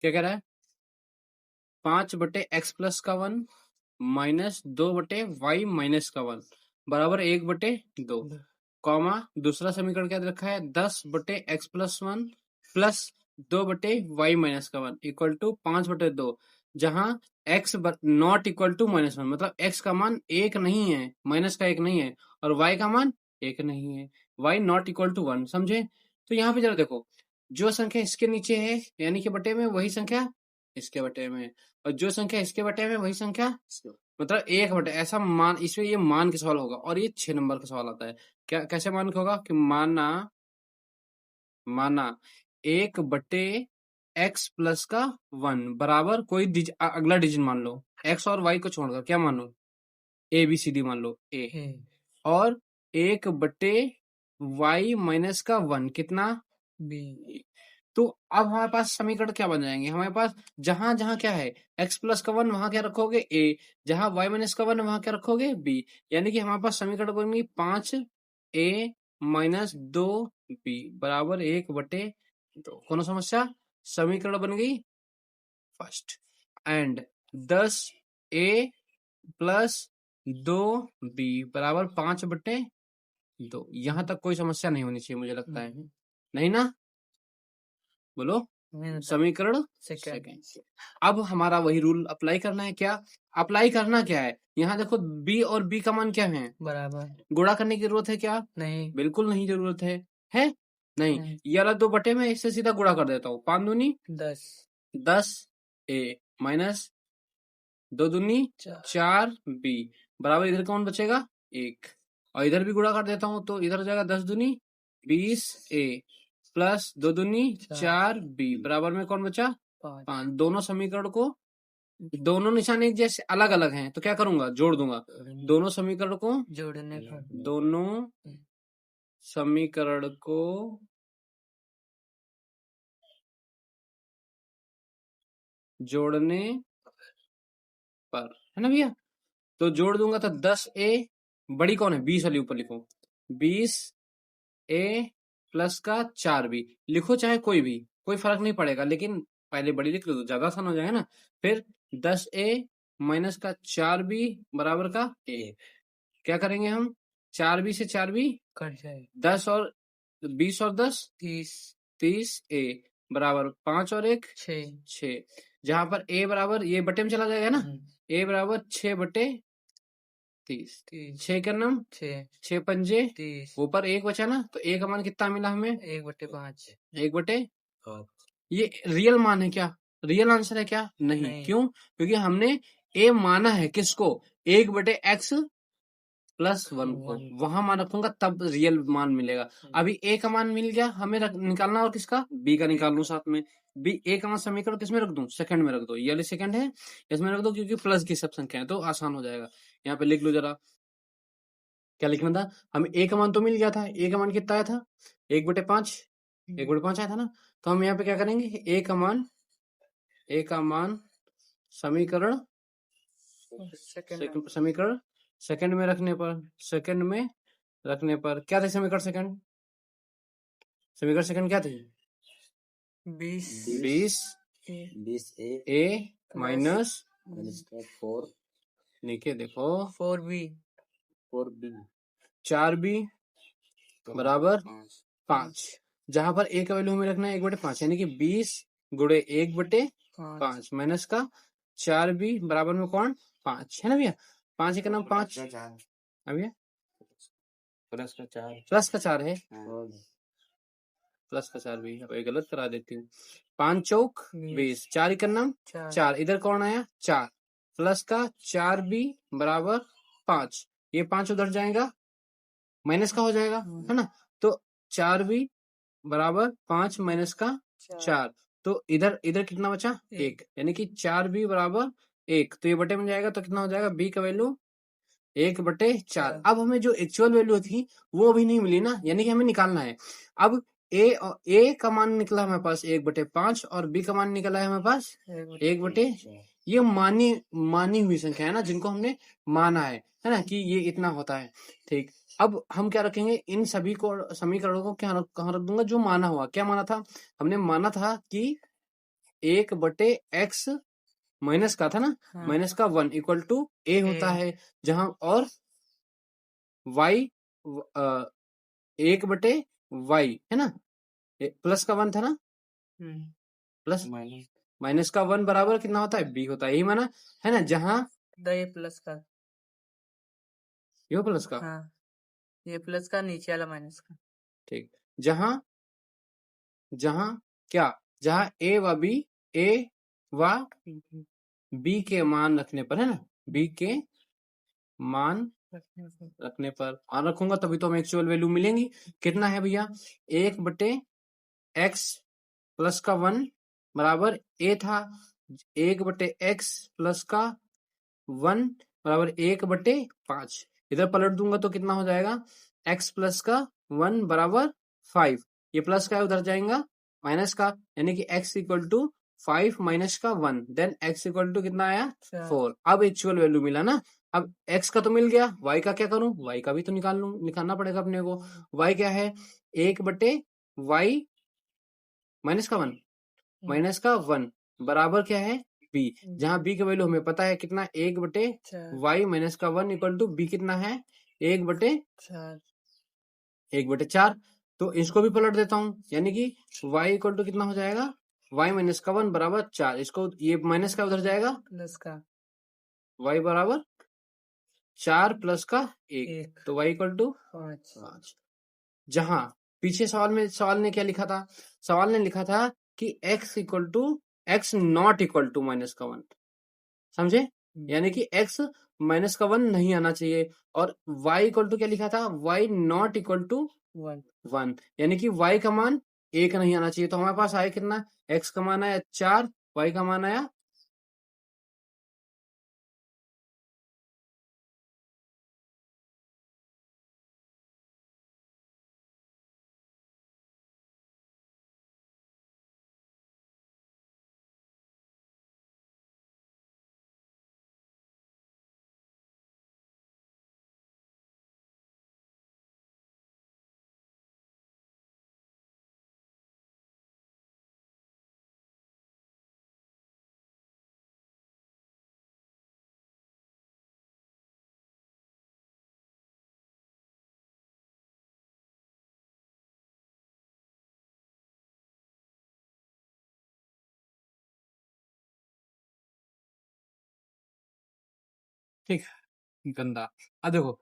क्या कह रहा है, 5/x+1 माइनस 2/y - 1 बराबर 1/2, कॉमा दूसरा समीकरण क्या दे रखा है, 10/x+1 plus 2/y - 1 equal to 5/2, जहां x नॉट इक्वल टू -1, मतलब x का मान 1 नहीं है, माइनस का 1 नहीं है, और y का मान 1 नहीं है, y नॉट इक्वल टू 1, समझे। तो यहाँ पे जरा देखो, जो संख्या इसके नीचे है यानी कि बटे में, वही संख्या इसके बटे में है, और जो संख्या इसके बटे में वही संख्या मतलब 1/, ऐसा मान, इसमें ये मान के सवाल होगा, और ये 6 नंबर का सवाल आता है। क्या कैसे मान के होगा कि माना 1/x+1 बराबर कोई अगला डिजिट मान लो, x और y को छोड़कर, क्या मान लो, ABCD मान लो, A, और 1/y - 1 कितना, B। तो अब हमारे पास समीकरण क्या बन जाएंगे, हमारे पास जहां जहां क्या है, x+1 वहां क्या रखोगे, A, जहां y - 1 वहां क्या रखोगे, B, यानी कि हमारे पास समीकरण बनेगी 5A - 2B बराबर 1/2। कौन समस्या, समीकरण बन गई फर्स्ट, एंड 10A + 2B बराबर 5/2। यहां तक कोई समस्या नहीं होनी चाहिए, मुझे लगता है, नहीं ना, बोलो, समीकरण सेकंड। अब हमारा वही रूल अप्लाई करना है, क्या अप्लाई करना क्या है, यहाँ देखो b और b का मान क्या है, बराबर, गुणा करने की जरूरत है क्या, नहीं, बिल्कुल नहीं जरूरत है नहीं, ये वाला 2/, में इससे सीधा गुणा कर देता हूँ, 5 दूनी 10A माइनस 2 दूनी 4B बराबर, इधर कौन बचेगा, 1, और इधर भी गुणा कर देता हूँ, तो इधर हो जाएगा 10 दूनी 20A प्लस 2 दूनी 4B बराबर में कौन बचा, 5। दोनों समीकरण को, दोनों निशान एक जैसे अलग अलग हैं, तो क्या करूंगा, जोड़ दूंगा, दोनों समीकरण को जोड़ने पर, दोनों समीकरण को जोड़ने पर, है ना भैया, तो जोड़ दूंगा, तो 10A बड़ी कौन है, 20 वाली ऊपर लिखो, 20A प्लस का 4B लिखो, चाहे कोई भी, कोई फर्क नहीं पड़ेगा, लेकिन पहले बड़ी लिख लो तो ज्यादा आसान हो जाएगा ना। फिर 10A माइनस का 4B बराबर का 1, क्या करेंगे हम, 4B से 4B कट जाए, 10 और 20 और 10 30A बराबर 5 और 1 6, जहां पर A बराबर, ये बटे में चला जाएगा ना, A बराबर 6/30, 6 का नाम 6 पंजे 30, ऊपर 1 बचा ना, तो A का मान कितना मिला हमें, 1/5, 1/5। ये रियल मान है क्या, रियल आंसर है क्या, नहीं। क्यों, क्योंकि हमने A माना है किसको, 1/x+1 को, वहां मान रखूंगा तब रियल मान मिलेगा। अभी A का मान मिल गया, हमें निकालना, और किसका, B का निकाल लूं साथ में, A का मान समीकरण किसमें रख दूं, सेकंड में रख दो, ये वाली सेकंड है, इसमें रख दो, क्योंकि प्लस की सब संख्या है तो आसान हो जाएगा। यहाँ पे लिख लो जरा, क्या लिखना था, हमें A का मान तो मिल गया था, A का मान कितना आया था, 1/5, 1/5 आया था ना, तो हम यहाँ पे क्या करेंगे, A का मान समीकरण सेकंड में रखने पर क्या थे, समीकरण सेकंड क्या थे, 20A माइनस 4, नीचे देखो 4B 4B बराबर 5, जहां पर A का वैल्यू हमें रखना है 1/5, यानी कि 20 गुणे 1/5 माइनस का 4B बराबर में कौन, 5, है ना भैया, 5 का नाम 5, भैया प्लस का 4 है, प्लस का 4 भी, अब गलत करा देती हूँ, 5 चौक 20, 4 का नाम 4, इधर कौन आया 4, प्लस का 4B बराबर 5, ये 5 उधर जाएगा, माइनस का हो जाएगा, है ना, तो 4B बराबर 5 माइनस का 4, तो इधर कितना बचा 1, यानी कि 4B बराबर 1, तो ये बटे में जाएगा, तो कितना हो जाएगा, B का वैल्यू 1/4। अब हमें जो एक्चुअल वैल्यू थी वो अभी नहीं मिली ना, यानी कि हमें निकालना है। अब A का मान निकला हमारे पास 1/5, और B का मान निकला है हमारे पास 1/, ये मानी हुई संख्या है ना, जिनको हमने माना है ना, कि ये इतना होता है, ठीक। अब हम क्या रखेंगे, इन सभी को समीकरणों को कहाँ रख दूंगा, जो माना हुआ, क्या माना था, हमने माना था कि 1 बटे x माइनस का था ना, हाँ। माइनस का 1 इक्वल टू a होता है, जहां और y 1 बटे y है ना, प्लस का 1 था ना, प्लस माइनस का 1 बराबर कितना होता है, b होता है, यही माना है ना, जहां ये प्लस का, ये प्लस का, हाँ ये प्लस का, नीचे वाला माइनस का, ठीक, जहां जहां क्या, जहां ए व बी के मान रखने पर है ना, बी के मान रखने पर मान रखूंगा तभी तो हमें एक्चुअल वैल्यू मिलेंगी। कितना है भैया, 1 बटे एक्स प्लस का 1 बराबर ए था, 1 बटे एक्स प्लस का 1 बराबर 1/5, इधर पलट दूंगा तो कितना हो जाएगा, x प्लस का 1 बराबर 5, ये प्लस का उधर जाएगा माइनस का, यानी कि x इक्वल टू 5 माइनस का 1, देन x इक्वल टू कितना आया 4। अब एक्चुअल वैल्यू मिला ना, अब x का तो मिल गया, y का क्या करूं, y का भी तो निकालना पड़ेगा अपने को। y क्या है, 1 बटे y माइनस का 1 माइनस का 1 बराबर क्या है b, जहां b का वैल्यू हमें पता है कितना, 1 बटे y माइनस का 1 इक्वल टू b कितना है, 1/4। तो इसको भी पलट देता हूं, यानी कि y इक्वल टू कितना हो जाएगा, y माइनस का 1 बराबर 4, इसको ये माइनस का उधर जाएगा प्लस का, y बराबर 4 प्लस का 1, तो y इक्वल टू 5। जहां पीछे सवाल ने क्या लिखा था, सवाल ने लिखा था कि x equal to x not equal to minus का 1, समझे, यानी कि x माइनस का 1 नहीं आना चाहिए, और y इक्वल टू क्या लिखा था, y नॉट इक्वल टू 1, यानी कि y का मान 1 नहीं आना चाहिए। तो हमारे पास आया कितना, x का मान आया 4, y का मान आया ठीक गंदा। अब देखो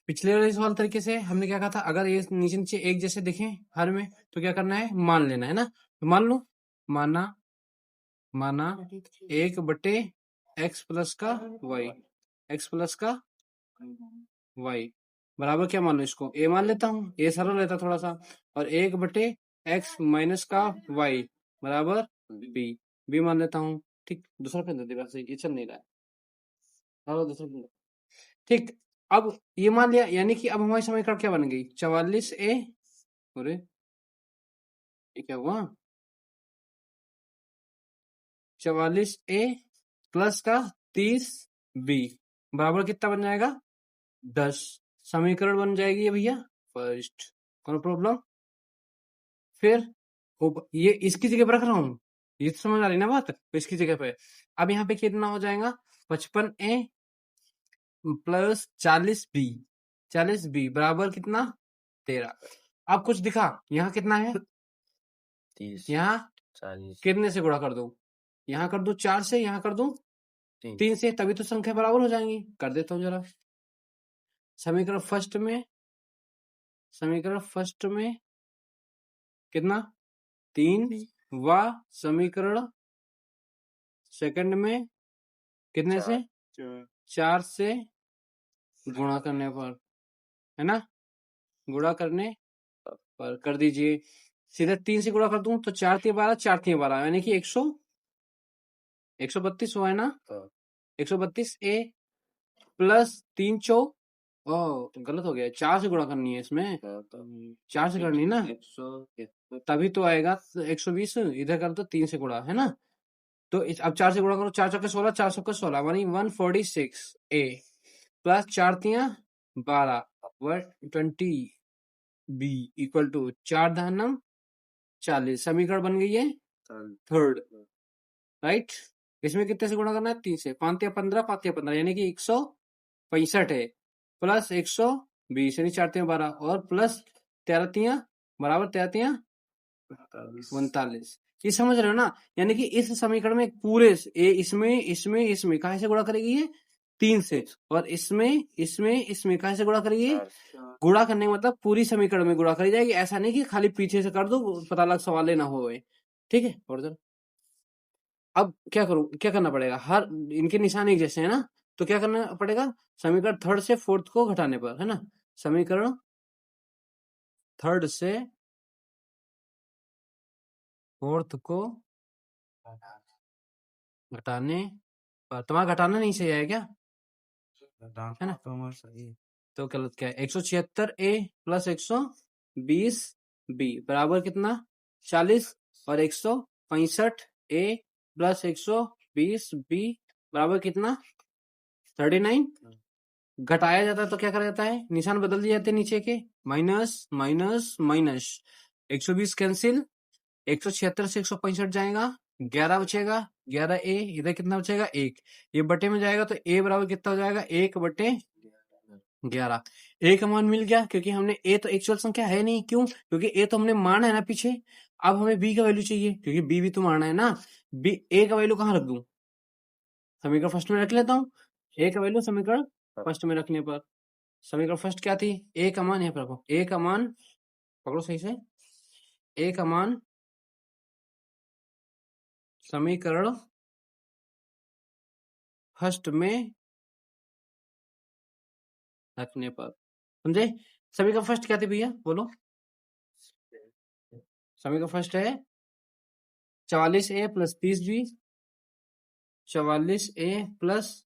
पिछले वाले सवाल तरीके से हमने क्या कहा था, अगर ये नीचे नीचे एक जैसे दिखे हर में तो क्या करना है, मान लेना है ना, तो मान लो, माना 1 बटे एक्स प्लस का वाई, एक्स प्लस का वाई बराबर क्या मान लो, इसको ए मान लेता हूँ, ए सरल रहता थोड़ा सा, और 1 बटे एक्स माइनस का वाई बराबर बी, बी मान लेता हूँ। ठीक, दूसरा पेन दे दे, वैसे ये चल नहीं रहा है, हाँ दूसरा पेन। ठीक, अब ये मान लिया, यानी कि अब हमारी समीकरण क्या बन गई, 44a, अरे ये क्या हुआ, 44a प्लस का 30b बराबर कितना बन जाएगा, 10। समीकरण बन जाएगी ये भैया फर्स्ट, कौन प्रॉब्लम। फिर ये इसकी जगह पर रख रहा हूं, ये तो समझ आ रही ना बात, तो इसकी जगह पे अब यहाँ पे कितना हो जाएगा, 55a प्लस 40b, 40b बराबर कितना 13। अब कुछ दिखा, यहाँ कितना है 30, यहाँ 40 कितने से गुणा कर दो, यहाँ कर दो 4 से, यहाँ कर दो 3 से, तभी तो संख्या बराबर हो जाएंगी। कर देता हूँ जरा, समीकरण फर्स्ट में कितना 3, व समीकरण सेकंड में कितने से 4 से गुणा करने पर, है ना, गुणा करने पर कर दीजिए, सीधे 3 से गुणा कर दूं तो 4 3 12, 4 3 12 यानी कि 132 हुआ है ना, 132a प्लस 3 चौक, ओ तो गलत हो गया, 4 से गुणा करनी है इसमें, 4 से करनी ना, तभी तो आएगा 120, इधर कर दो 3 से गुणा, है ना, तो अब 4 से गुणा करो, 4 चौके 16, 4 चौके 16 यानी 146a plus 4 3 12 120b equal to 4 दहनम 40, समीकरण बन गई है थर्ड, राइट। इसमें कितने से गुणा करना है? 3 से। 5 या 15, 5 या 15 यानी कि 165 है, प्लस 120 यानी 4 3 12 और प्लस 13 3 बराबर 13 3 49। ये समझ रहे हो ना? यानी कि इस समीकरण में पूरे इसमें कहा से गुणा करेगी ये? 3 से। और इसमें कहा से गुणा करेगी? गुणा करने का मतलब पूरी समीकरण में गुणा करी जाएगी, ऐसा नहीं कि खाली पीछे से कर दो, पता लग सवाल लेना हो। ठीक है। और इधर अब क्या करूं, क्या करना पड़ेगा? हर इनके निशान एक जैसे है ना, तो क्या करना पड़ेगा? समीकरण थर्ड से फोर्थ को घटाने पर, है ना, समीकरण थर्ड से फोर्थ को घटाने पर, तुम्हारा घटाना नहीं सही है क्या? है ना? तो गलत क्या है? 176 A प्लस 120 B बराबर कितना? 40। और 165 A प्लस 120 B बराबर कितना? 39। घटाया जाता है तो क्या करा जाता है? निशान बदल दिए जाते हैं नीचे के, माइनस माइनस माइनस। 120 कैंसिल, 176 से 165 जाएगा, 11 बचेगा, 11A। इधर कितना बचेगा? 1। ये बटे में जाएगा तो A बराबर कितना हो जाएगा? 1/11। A का मान मिल गया, क्योंकि हमने A तो एक्चुअल संख्या है नहीं। क्यों? क्योंकि A तो हमने माना है ना पीछे। अब हमें B का वैल्यू चाहिए, क्योंकि B भी तो माना है ना। A का वैल्यू कहाँ रख दूं? समीकरण फर्स्ट में रख लेता हूँ। A का वैल्यू समीकरण फर्स्ट में रखने पर, समीकरण फर्स्ट क्या थी? A का मान यहाँ पर रखो, A का मान पकड़ो सही से, A का मान समीकरण फर्स्ट में रखने पर, समझे? समीकरण फर्स्ट क्या थी भैया, बोलो? समीकरण फर्स्ट है 44A plus 30B, 44A plus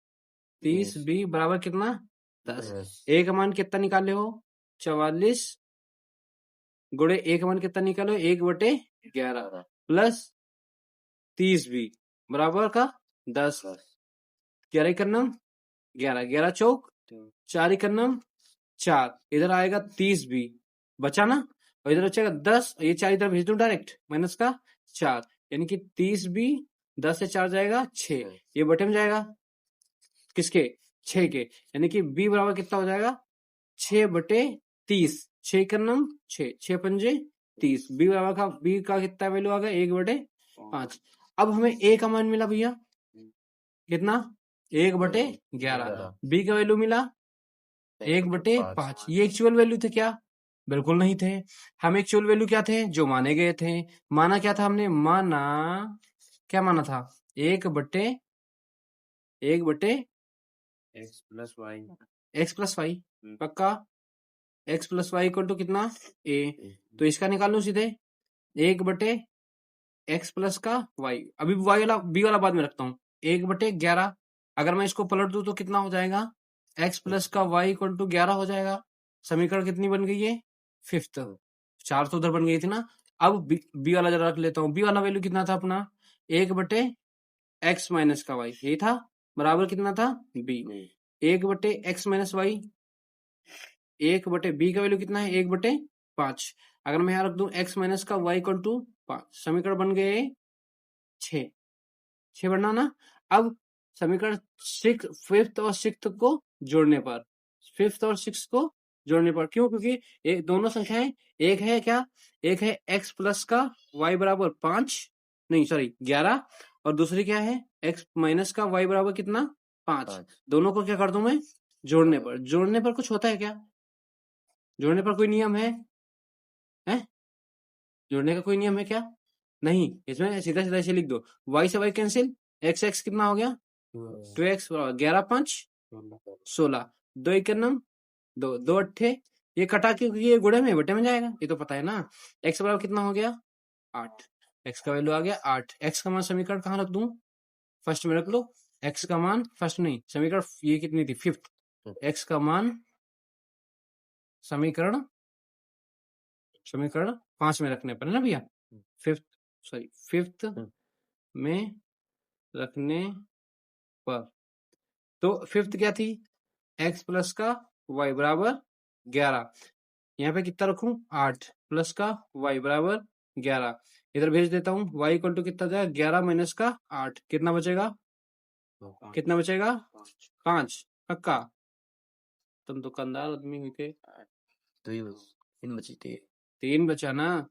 30B बराबर कितना? 10। A का मान कितना निकाले हो? 44 गुणे A का मान कितना निकालो? 1/11 प्लस 30B बराबर का 10। 11 का नाम 11, 11 चौक 4 का नाम 4। इधर आएगा 30B बचा ना, और इधर बचेगा 10। ये 4 इधर भेज दूं डायरेक्ट, माइनस का 4, यानी कि 30B 10 से 4 जाएगा 6। ये बटे में जाएगा किसके? 6 के, यानी कि B बराबर कितना हो जाएगा? 6/30। 6 का नाम 6, 6 पंजे 30। B बराबर का B का कितना वैल्यू आ गया? 1/5। अब हमें A का मान मिला भैया कितना? 1/11। B का वैल्यू मिला 1/5। ये एक्चुअल वैल्यू थे क्या? बिल्कुल नहीं थे। हम एक्चुअल वैल्यू क्या थे? जो माने गए थे। माना क्या था हमने? क्या माना था? 1/1 X plus Y. x plus Y, पक्का? x plus Y equal to कितना? A। तो इसका निकाल लो सीधे, 1/x प्लस का y। अभी b वाला बाद में रखता हूँ। 1/11। अगर मैं इसको पलट दूं तो कितना हो जाएगा? x प्लस का y इक्वल टू 11 हो जाएगा। समीकरण कितनी बन गई है? फिफ्थ। 4 तो उधर बन गई थी ना। अब b वाला जरा रख लेता हूँ। b वाला वैल्यू कितना था अपना? 1/x माइनस का y, यही था, बराबर कितना था? b। 1/x minus Y, 1/b का वैल्यू कितना है? 1/5। अगर मैं यहाँ रख दूं x माइनस का y इक्वल टू 5, समीकरण बन गए 6 बनना ना। अब समीकरण फिफ्थ और सिक्स्थ को जोड़ने पर, क्यों? क्योंकि दोनों संख्याएं एक है क्या? एक है x प्लस का y बराबर 5, नहीं सॉरी 11, और दूसरी क्या है? x माइनस का y बराबर कितना? 5। दोनों को क्या कर दूं मैं? जोड़ने पर। जोड़ने पर कुछ होता है क्या? जोड़ने पर कोई नियम है? जोड़ने का कोई नियम है क्या? नहीं। इसमें सीधा सीधा ऐसे लिख दो, y से y कैंसिल, x कितना हो गया? 2x, 11 5 16, 2 1 नम 2, 2 8। ये कटा क्योंकि ये गुणे में बटे में जाएगा, ये तो पता है ना। x बराबर कितना हो गया? 8। x का वैल्यू आ गया 8। x का मान समीकरण कहाँ रख दूं? फर्स्ट में रख लो। x का मान फर्स्ट नहीं, समीकरण ये कितनी थी? फिफ्थ। x का मान समीकरण 5 में रखने पर है ना भैया। फिफ्थ में रखने पर, तो फिफ्थ क्या थी? x प्लस का y बराबर 11। यहाँ पे कितना रखूं? 8 प्लस का y बराबर 11, इधर भेज देता हूँ। y इक्वल टू कितना जाएगा 11 माइनस का 8, कितना बचेगा? कितना बचेगा? 5। पक्का? तुम दुकानदार आदमी हुई 3 बचा ना?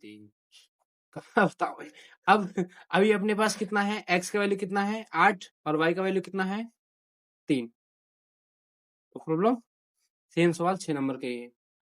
बताओ भाई। अब अभी अपने पास कितना है? x का वैल्यू कितना है? 8 और y का वैल्यू कितना है? 3। तो प्रॉब्लम सेम सवाल 6 नंबर के ही है।